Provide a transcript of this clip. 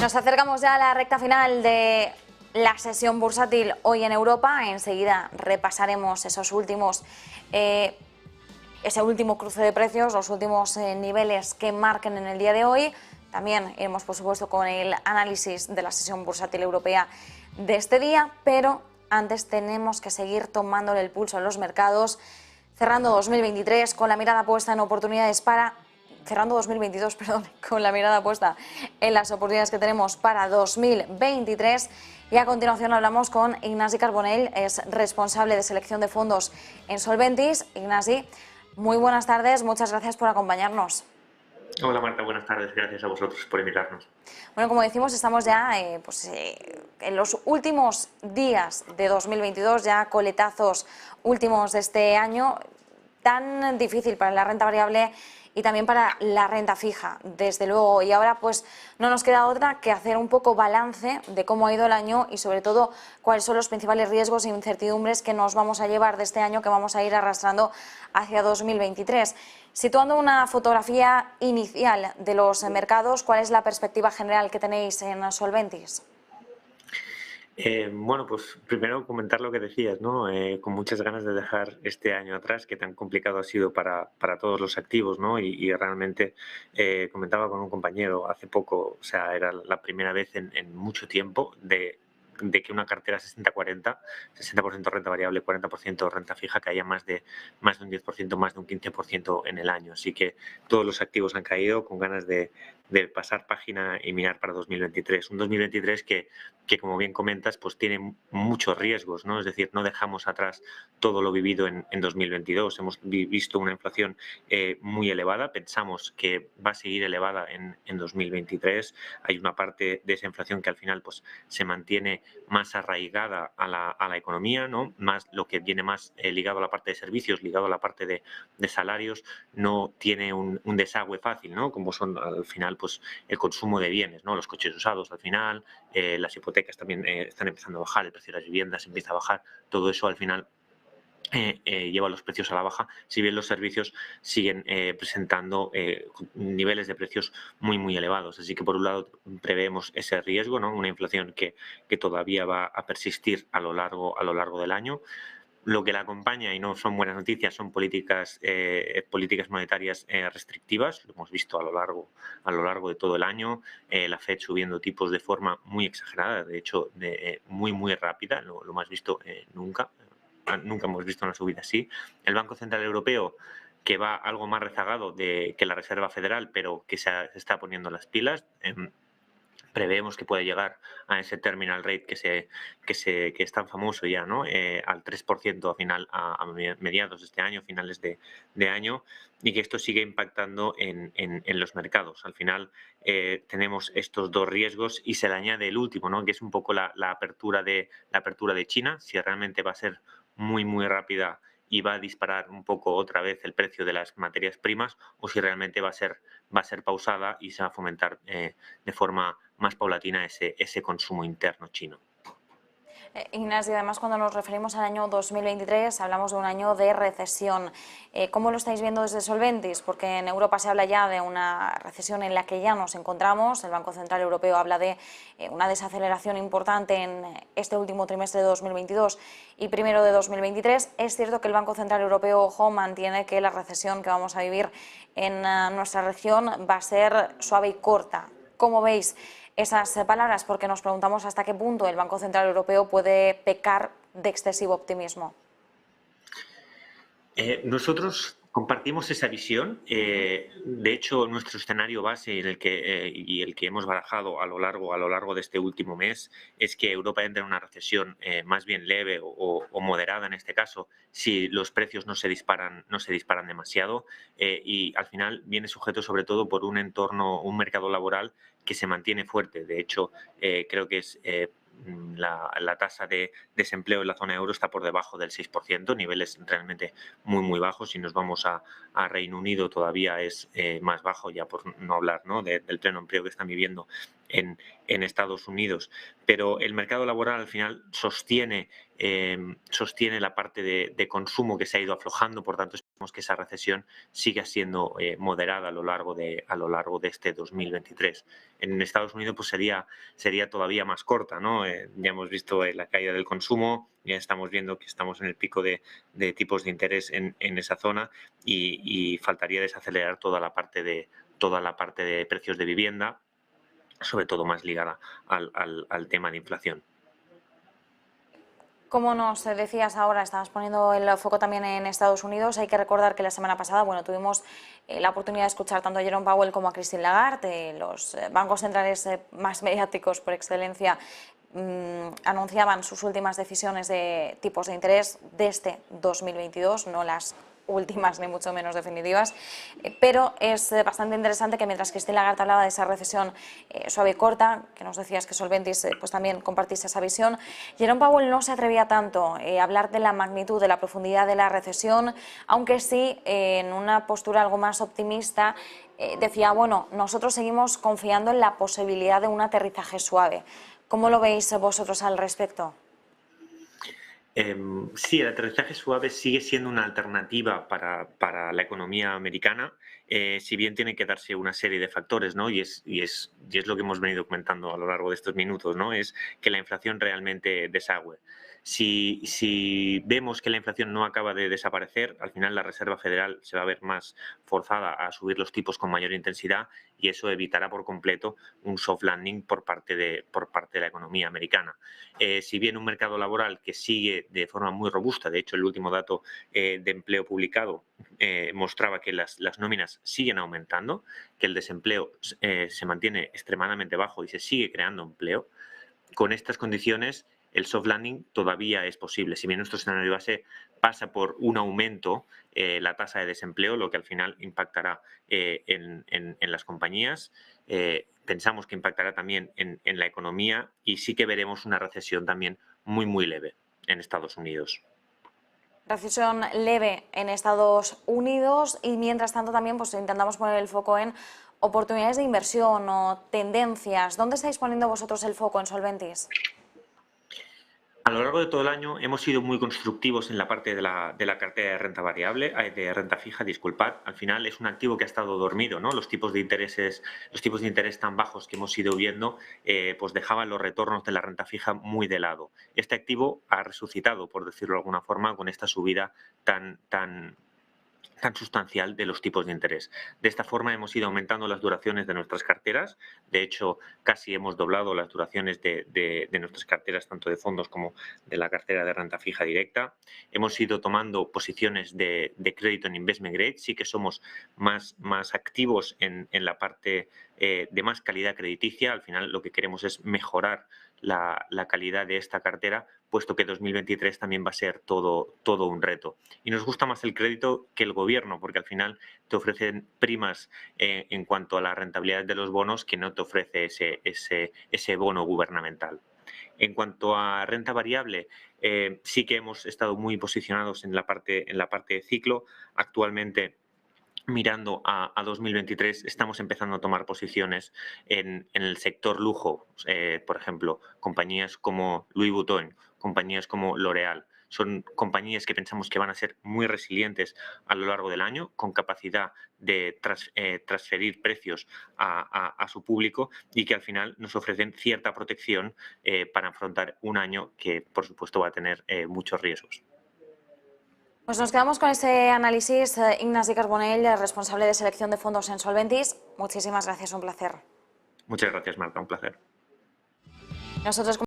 Nos acercamos ya a la recta final de la sesión bursátil hoy en Europa. Enseguida repasaremos ese último cruce de precios, los últimos niveles que marquen en el día de hoy. También iremos, por supuesto, con el análisis de la sesión bursátil europea de este día, pero antes tenemos que seguir tomándole el pulso a los mercados, cerrando 2023 con la mirada puesta en oportunidades cerrando 2022, perdón, con la mirada puesta en las oportunidades que tenemos para 2023. Y a continuación hablamos con Ignasi Carbonell, es responsable de selección de fondos en Solventis. Ignasi, muy buenas tardes, muchas gracias por acompañarnos. Hola Marta, buenas tardes, gracias a vosotros por invitarnos. Bueno, como decimos, estamos ya en los últimos días de 2022, ya coletazos últimos de este año, tan difícil para la renta variable y también para la renta fija, desde luego. Y ahora pues no nos queda otra que hacer un poco balance de cómo ha ido el año y sobre todo cuáles son los principales riesgos e incertidumbres que nos vamos a llevar de este año, que vamos a ir arrastrando hacia 2023. Situando una fotografía inicial de los mercados, ¿cuál es la perspectiva general que tenéis en Solventis? Bueno, pues primero comentar lo que decías, ¿no? Con muchas ganas de dejar este año atrás, que tan complicado ha sido para todos los activos, ¿no? Y realmente comentaba con un compañero hace poco, o sea, era la primera vez en mucho tiempo de que una cartera 60-40, 60% renta variable, 40% renta fija, caía más de un 10%, más de un 15% en el año. Así que todos los activos han caído con ganas de pasar página y mirar para 2023. Un 2023 que como bien comentas, pues tiene muchos riesgos, ¿no? Es decir, no dejamos atrás todo lo vivido en 2022. Hemos visto una inflación muy elevada, pensamos que va a seguir elevada en 2023. Hay una parte de esa inflación que al final pues se mantiene más arraigada a la economía, ¿no? Más lo que viene más ligado a la parte de servicios, ligado a la parte de salarios, no tiene un desagüe fácil, ¿no? Como son al final pues el consumo de bienes, ¿no? Los coches usados al final, las hipotecas también están empezando a bajar, el precio de las viviendas empieza a bajar, todo eso al final lleva los precios a la baja, si bien los servicios siguen presentando niveles de precios muy elevados. Así que por un lado preveemos ese riesgo, ¿no? Una inflación que todavía va a persistir a lo largo del año. Lo que la acompaña, y no son buenas noticias, son políticas monetarias restrictivas. Lo hemos visto a lo largo de todo el año. La Fed subiendo tipos de forma muy exagerada, de hecho muy rápida, lo más visto nunca. Nunca hemos visto una subida así. El Banco Central Europeo, que va algo más rezagado que la Reserva Federal, pero que se está poniendo las pilas. Preveemos que puede llegar a ese terminal rate que es tan famoso ya, ¿no? Al 3% a mediados de este año, finales de año, y que esto sigue impactando en los mercados. Al final tenemos estos dos riesgos y se le añade el último, ¿no? Que es un poco la apertura de China, si realmente va a ser muy rápida y va a disparar un poco otra vez el precio de las materias primas, o si realmente va a ser pausada y se va a fomentar de forma más paulatina ese consumo interno chino. Ignacio, además cuando nos referimos al año 2023 hablamos de un año de recesión. ¿Cómo lo estáis viendo desde Solventis? Porque en Europa se habla ya de una recesión en la que ya nos encontramos. El Banco Central Europeo habla de una desaceleración importante en este último trimestre de 2022 y primero de 2023. Es cierto que el Banco Central Europeo, ojo, mantiene que la recesión que vamos a vivir en nuestra región va a ser suave y corta. ¿Cómo veis esas palabras? Porque nos preguntamos hasta qué punto el Banco Central Europeo puede pecar de excesivo optimismo. Nosotros compartimos esa visión. De hecho, nuestro escenario base en el que hemos barajado a lo largo de este último mes es que Europa entre en una recesión más bien leve o moderada en este caso, si los precios no se disparan demasiado, y al final viene sujeto sobre todo por un entorno, un mercado laboral que se mantiene fuerte. De hecho, creo que es la tasa de desempleo en la zona euro está por debajo del 6%, niveles realmente muy bajos. Si nos vamos a Reino Unido todavía es más bajo, ya por no hablar, ¿no? del pleno empleo que están viviendo en Estados Unidos. Pero el mercado laboral al final sostiene la parte de consumo que se ha ido aflojando, por tanto esperamos que esa recesión siga siendo moderada a lo largo de este 2023. En Estados Unidos pues sería todavía más corta, ¿no? Ya hemos visto la caída del consumo, ya estamos viendo que estamos en el pico de tipos de interés en esa zona y faltaría desacelerar toda la parte de precios de vivienda, sobre todo más ligada al tema de inflación. Como nos decías ahora, estabas poniendo el foco también en Estados Unidos. Hay que recordar que la semana pasada, bueno, tuvimos la oportunidad de escuchar tanto a Jerome Powell como a Christine Lagarde, los bancos centrales más mediáticos por excelencia. Anunciaban sus últimas decisiones de tipos de interés de este 2022, no las últimas ni mucho menos definitivas, pero es bastante interesante que mientras Christine Lagarde hablaba de esa recesión suave y corta, que nos decías que Solventis pues también compartís esa visión, Jerome Powell no se atrevía tanto a hablar de la magnitud, de la profundidad de la recesión, aunque sí en una postura algo más optimista decía, bueno, nosotros seguimos confiando en la posibilidad de un aterrizaje suave. ¿Cómo lo veis vosotros al respecto? Sí, el aterrizaje suave sigue siendo una alternativa para la economía americana, si bien tiene que darse una serie de factores, ¿no? Y es lo que hemos venido comentando a lo largo de estos minutos, ¿no? Es que la inflación realmente desagüe. Si vemos que la inflación no acaba de desaparecer, al final la Reserva Federal se va a ver más forzada a subir los tipos con mayor intensidad y eso evitará por completo un soft landing por parte de la economía americana. Si bien un mercado laboral que sigue de forma muy robusta, de hecho el último dato de empleo publicado mostraba que las nóminas siguen aumentando, que el desempleo se mantiene extremadamente bajo y se sigue creando empleo, con estas condiciones el soft landing todavía es posible. Si bien nuestro escenario base pasa por un aumento la tasa de desempleo, lo que al final impactará en las compañías, pensamos que impactará también en la economía y sí que veremos una recesión también muy leve en Estados Unidos. Recesión leve en Estados Unidos y mientras tanto también pues intentamos poner el foco en oportunidades de inversión o tendencias. ¿Dónde estáis poniendo vosotros el foco en Solventis? A lo largo de todo el año hemos sido muy constructivos en la parte de la cartera de renta variable, de renta fija, disculpad. Al final es un activo que ha estado dormido, ¿no? Los tipos de interés tan bajos que hemos ido viendo, pues dejaban los retornos de la renta fija muy de lado. Este activo ha resucitado, por decirlo de alguna forma, con esta subida tan sustancial de los tipos de interés. De esta forma hemos ido aumentando las duraciones de nuestras carteras. De hecho, casi hemos doblado las duraciones de nuestras carteras, tanto de fondos como de la cartera de renta fija directa. Hemos ido tomando posiciones de crédito en investment grade. Sí que somos más activos en la parte de más calidad crediticia. Al final lo que queremos es mejorar la calidad de esta cartera, puesto que 2023 también va a ser todo un reto. Y nos gusta más el crédito que el gobierno, porque al final te ofrecen primas en cuanto a la rentabilidad de los bonos que no te ofrece ese bono gubernamental. En cuanto a renta variable, sí que hemos estado muy posicionados en la parte de ciclo. Actualmente, mirando a 2023, estamos empezando a tomar posiciones en el sector lujo, por ejemplo, compañías como Louis Vuitton, compañías como L'Oréal. Son compañías que pensamos que van a ser muy resilientes a lo largo del año, con capacidad de transferir precios a su público y que al final nos ofrecen cierta protección para afrontar un año que, por supuesto, va a tener muchos riesgos. Pues nos quedamos con ese análisis. Ignasi Carbonell, responsable de selección de fondos en Solventis. Muchísimas gracias, un placer. Muchas gracias, Marta, un placer. Nosotros